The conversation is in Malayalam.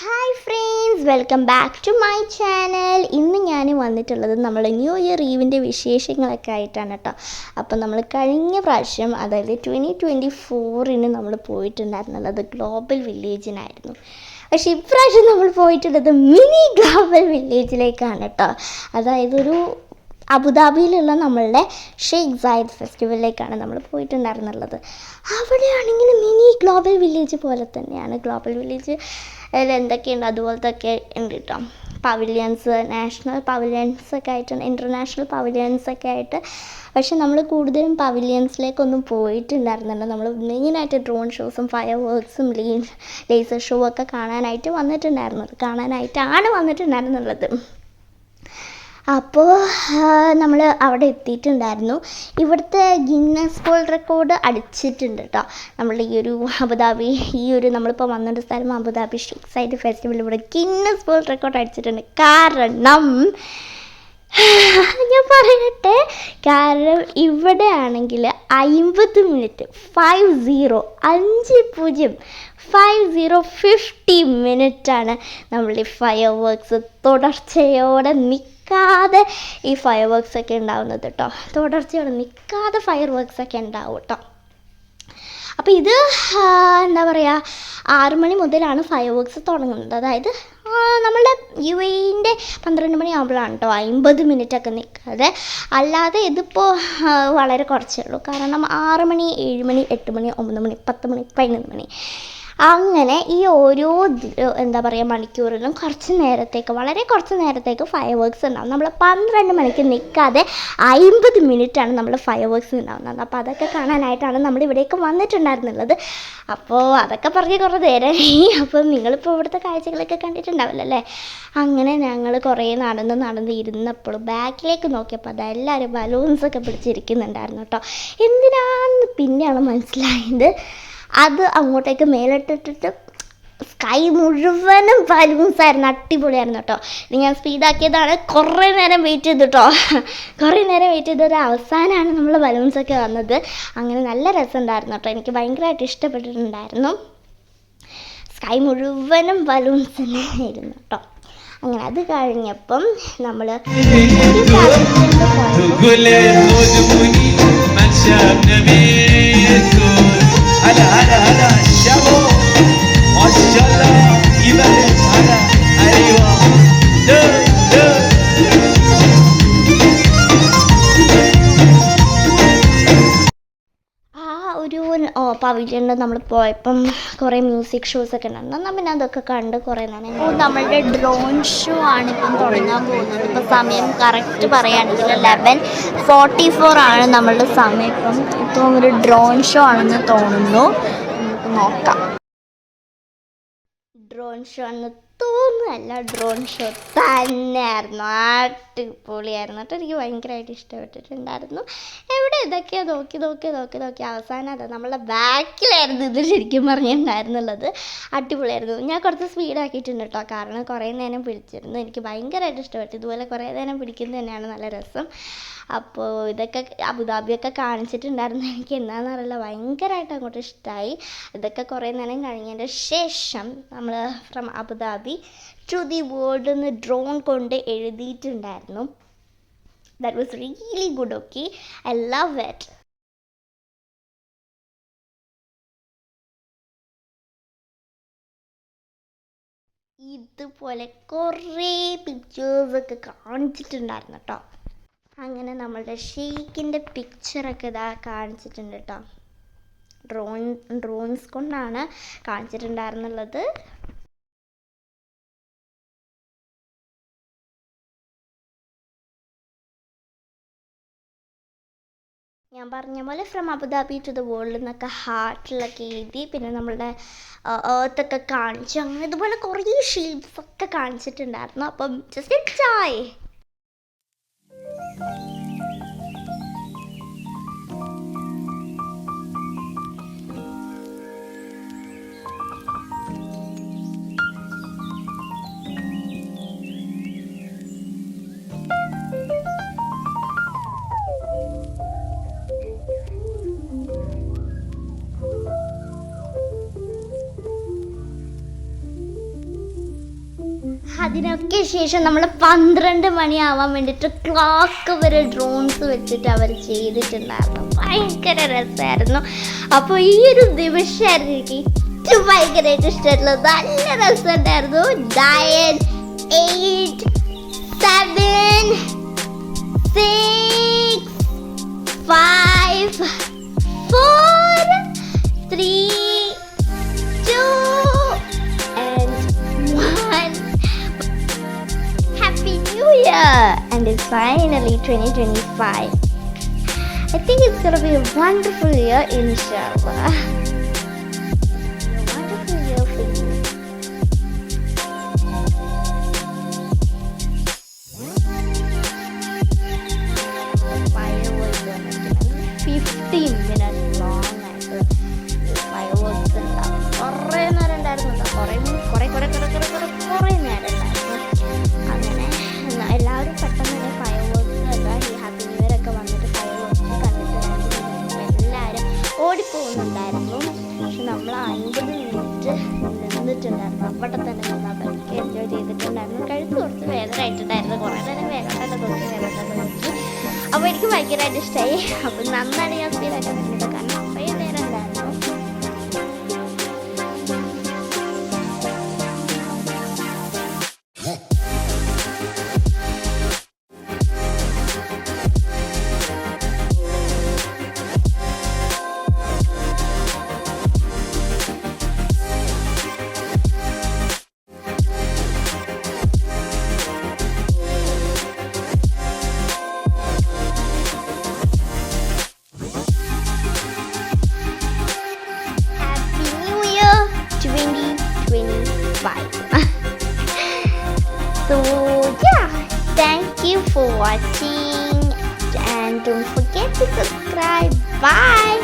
Hi friends, welcome back to my channel. ഇന്ന് ഞാൻ വന്നിട്ടുള്ളത് നമ്മൾ ന്യൂ ഇയർ ഈവിൻ്റെ വിശേഷങ്ങളൊക്കെ ആയിട്ടാണ് കേട്ടോ. അപ്പോൾ നമ്മൾ കഴിഞ്ഞ പ്രാവശ്യം, അതായത് 2024 നമ്മൾ പോയിട്ടുണ്ടായിരുന്നുള്ളത് ഗ്ലോബൽ വില്ലേജിനായിരുന്നു. പക്ഷേ ഇപ്രാവശ്യം നമ്മൾ പോയിട്ടുള്ളത് മിനി ഗ്ലോബൽ വില്ലേജിലേക്കാണ് കേട്ടോ. അതായത് അബുദാബിയിലുള്ള നമ്മളുടെ ഷെയ്ഖ് സായിദ് ഫെസ്റ്റിവലിലേക്കാണ് നമ്മൾ പോയിട്ടുണ്ടായിരുന്നുള്ളത്. അവിടെയാണെങ്കിൽ മിനി ഗ്ലോബൽ വില്ലേജ് പോലെ തന്നെയാണ്. ഗ്ലോബൽ വില്ലേജ് എന്തൊക്കെയുണ്ട് അതുപോലത്തെ ഒക്കെ ഉണ്ട് കേട്ടോ. പവിലിയൻസ്, നാഷണൽ പവിലിയൻസൊക്കെ ആയിട്ടുണ്ട്, ഇൻ്റർനാഷണൽ പവിലിയൻസൊക്കെ ആയിട്ട്. പക്ഷെ നമ്മൾ കൂടുതലും പവിലിയൻസിലേക്കൊന്നും പോയിട്ടുണ്ടായിരുന്നില്ല. നമ്മൾ മെയിനായിട്ട് ഡ്രോൺ ഷോസും ഫയർ വർക്ക്സും ലേസർ ഷോ ഒക്കെ കാണാനായിട്ടാണ് വന്നിട്ടുണ്ടായിരുന്നുള്ളത്. അപ്പോൾ നമ്മൾ അവിടെ എത്തിയിട്ടുണ്ടായിരുന്നു. ഇവിടുത്തെ ഗിന്നസ് വേൾഡ് റെക്കോർഡ് അടിച്ചിട്ടുണ്ട് കേട്ടോ. നമ്മളുടെ അബുദാബി നമ്മളിപ്പോൾ വന്നിട്ട് സ്ഥലം അബുദാബി ഷെയ്ഖ് സായിദ് ഫെസ്റ്റിവൽ ഇവിടെ ഗിന്നസ് വേൾഡ് റെക്കോർഡ് അടിച്ചിട്ടുണ്ട്. കാരണം ഞാൻ പറയട്ടെ, കാരണം ഇവിടെ ആണെങ്കിൽ 50 മിനിറ്റ് 50 മിനിറ്റാണ് നമ്മൾ ഈ ഫയർ വർക്ക്സ് തുടർച്ചയോടെ നിൽക്കാതെ ഈ ഫയർ വർക്ക്സ് ഒക്കെ ഉണ്ടാവുന്നത് കേട്ടോ. തുടർച്ചയോടെ നിൽക്കാതെ ഫയർ വർക്ക്സ് ഒക്കെ ഉണ്ടാവും കേട്ടോ. അപ്പോൾ ഇത് എന്താ പറയുക, 6 മണി മുതലാണ് ഫയർ വർക്ക്സ് തുടങ്ങുന്നത്. അതായത് നമ്മളുടെ UAE 12 മണിയാകുമ്പോഴാണ് കേട്ടോ 50 മിനിറ്റൊക്കെ നിൽക്കാതെ. അല്ലാതെ ഇതിപ്പോൾ വളരെ കുറച്ചേ ഉള്ളൂ. കാരണം 6 മണി, 7 മണി, 8 മണി, 9 മണി, 10 മണി, 11 മണി, അങ്ങനെ ഈ ഓരോ എന്താ പറയുക മണിക്കൂറിലും വളരെ കുറച്ച് നേരത്തേക്ക് ഫയർ വർക്ക്സ് ഉണ്ടാവും. നമ്മൾ 12 മണിക്ക് നിൽക്കാതെ 50 മിനിറ്റാണ് നമ്മൾ ഫയർ വർക്ക്സ് ഉണ്ടാകുന്നത്. അപ്പോൾ അതൊക്കെ കാണാനായിട്ടാണ് നമ്മൾ ഇവിടേക്ക് വന്നിട്ടുണ്ടായിരുന്നുള്ളത്. അപ്പോൾ അതൊക്കെ പറഞ്ഞ് കുറേ നേരമായി. അപ്പം നിങ്ങളിപ്പോൾ ഇവിടുത്തെ കാഴ്ചകളൊക്കെ കണ്ടിട്ടുണ്ടാവില്ല അല്ലേ. അങ്ങനെ ഞങ്ങൾ കുറേ നടന്ന് ഇരുന്നപ്പോൾ ബാക്കിലേക്ക് നോക്കിയപ്പോൾ അതെല്ലാവരും ബലൂൺസൊക്കെ പിടിച്ചിരിക്കുന്നുണ്ടായിരുന്നു കേട്ടോ. എന്തിനാണെന്ന് പിന്നെയാണ് മനസ്സിലായത്. അത് അങ്ങോട്ടേക്ക് മേലിട്ടിട്ട് സ്കൈ മുഴുവനും ബലൂൺസായിരുന്നു. അടിപൊളിയായിരുന്നു കേട്ടോ. ഇത് ഞാൻ സ്പീഡാക്കിയതാണ്. കുറേ നേരം വെയിറ്റ് ചെയ്തിട്ട് അവസാനമാണ് നമ്മൾ ബലൂൺസൊക്കെ വന്നത്. അങ്ങനെ നല്ല രസമുണ്ടായിരുന്നു കേട്ടോ. എനിക്ക് ഭയങ്കരമായിട്ട് ഇഷ്ടപ്പെട്ടിട്ടുണ്ടായിരുന്നു. സ്കൈ മുഴുവനും ബലൂൺസ് തന്നെ ആയിരുന്നു കേട്ടോ. അങ്ങനെ അത് കഴിഞ്ഞപ്പം നമ്മൾ هلا هلا هلا الشباب ما شاء الله يبارك هلا ايوه പവിലിയനിൽ നമ്മൾ പോയപ്പം കുറേ മ്യൂസിക് ഷോസൊക്കെ ഉണ്ടായിരുന്നു. എന്നാൽ പിന്നെ അതൊക്കെ കണ്ട് കുറേ നേരം. നമ്മളുടെ ഡ്രോൺ ഷോ ആണ് ഇപ്പം തുടങ്ങാൻ പോകുന്നത്. ഇപ്പോൾ സമയം കറക്റ്റ് പറയുകയാണെങ്കിൽ 11:44 ആണ് നമ്മളുടെ സമയം. ഇപ്പം ഒരു ഡ്രോൺ ഷോ ആണെന്ന് തോന്നുന്നു. നമുക്ക് നോക്കാം. ഡ്രോൺ ഷോ ആണെന്ന് തോന്നുന്നല്ല, ഡ്രോൺ ഷോ തന്നെയായിരുന്നു. അടിപൊളിയായിരുന്നു കേട്ടോ. എനിക്ക് ഭയങ്കരമായിട്ട് ഇഷ്ടപ്പെട്ടിട്ടുണ്ടായിരുന്നു. എവിടെ ഇതൊക്കെയോ നോക്കി അവസാനം അതാ നമ്മളെ ബാക്കിലായിരുന്നു ഇത് ശരിക്കും പറഞ്ഞിട്ടുണ്ടായിരുന്നുള്ളത്. അടിപൊളിയായിരുന്നു. ഞാൻ കുറച്ച് സ്പീഡാക്കിയിട്ടുണ്ട് കേട്ടോ. കാരണം കുറേ നേരം പിടിച്ചിരുന്നു. എനിക്ക് ഭയങ്കരമായിട്ട് ഇഷ്ടപ്പെട്ടു. ഇതുപോലെ കുറേ നേരം പിടിക്കുന്നത് തന്നെയാണ് നല്ല രസം. അപ്പോൾ ഇതൊക്കെ അബുദാബിയൊക്കെ കാണിച്ചിട്ടുണ്ടായിരുന്നു. എനിക്ക് എന്താണെന്നറിയില്ല, ഭയങ്കരമായിട്ട് അങ്ങോട്ട് ഇഷ്ടമായി. ഇതൊക്കെ കുറേ നേരം കഴിഞ്ഞതിൻ്റെ ശേഷം നമ്മൾ from Abu Dhabi to the world എന്ന് ഡ്രോൺ കൊണ്ട് എഴുതിയിട്ടുണ്ടായിരുന്നു. That was really good. Okay, I love it. ഇതുപോലെ കുറേ പിക്ചേഴ്സൊക്കെ കാണിച്ചിട്ടുണ്ടായിരുന്നു കേട്ടോ. അങ്ങനെ നമ്മളുടെ ഷെയ്ഖിൻ്റെ പിക്ചറൊക്കെ ഇതാ കാണിച്ചിട്ടുണ്ട് കേട്ടോ. ഡ്രോൺസ് കൊണ്ടാണ് കാണിച്ചിട്ടുണ്ടായിരുന്നുള്ളത്. ഞാൻ പറഞ്ഞ പോലെ from Abu Dhabi to the world എന്നൊക്കെ ഹാർട്ടിലൊക്കെ എഴുതി. പിന്നെ നമ്മളുടെ ഏർത്തൊക്കെ കാണിച്ചു. അങ്ങനെ ഇതുപോലെ കുറേ ഷേപ്സൊക്കെ കാണിച്ചിട്ടുണ്ടായിരുന്നു. അപ്പം ജസ്റ്റ് എൻജോയ്. അതിനൊക്കെ ശേഷം നമ്മൾ 12 മണിയാവാൻ വേണ്ടിയിട്ട് ക്ലോക്ക് വരെ ഡ്രോൺസ് വെച്ചിട്ട് അവർ ചെയ്തിട്ടുണ്ടായിരുന്നു. ഭയങ്കര രസമായിരുന്നു. അപ്പോൾ ഈ ഒരു ദിവസമായിരുന്നു എനിക്ക് ഏറ്റവും ഭയങ്കരമായിട്ട് ഇഷ്ടമായിട്ടുള്ളത്. നല്ല രസമുണ്ടായിരുന്നു. 9, 8, 7, 6, 5, 4, 3, 2 and 1. Happy New Year! And it's finally 2025. I think it's gonna be a wonderful year, inshallah. A wonderful year for you. The fireworks were 15 minutes long. ആയിട്ട് fireworks ഉണ്ടാവും. കുറേ നേരം ഉണ്ടായിരുന്നു കേട്ടോ. കുറേ നേരം ഉണ്ടായിരുന്നു. അങ്ങനെ എല്ലാവരും പെട്ടെന്ന് തന്നെ ഫയർവർക്സ് ഈ ഹാപ്പി ന്യൂ ഇയർ ഒക്കെ വന്നിട്ട് ഫയർവർക്സ് കണ്ടിട്ട് എല്ലാവരും ഓടിപ്പോകുന്നുണ്ടായിരുന്നു. പക്ഷെ നമ്മൾ 50 മിനിറ്റ് നിന്നിട്ടുണ്ടായിരുന്നു. അവിടെ തന്നെ നമ്മൾ അതൊക്കെ എൻജോയ് ചെയ്തിട്ടുണ്ടായിരുന്നു. കഴുത്ത് കുറച്ച് വേദനയായിട്ടുണ്ടായിരുന്നു. കുറേ നേരം വേഗമായിട്ട് നോക്കി. അപ്പോൾ എനിക്ക് ഭയങ്കരമായിട്ട് ഇഷ്ടമായി. അപ്പോൾ നന്നാണ് ഞാൻ സ്പീഡായിട്ട് നിന്നത്. കാരണം അത്രയും നേരം ഉണ്ടായിരുന്നു. Happy New Year 2025. So yeah, thank you for watching and don't forget to subscribe. Bye.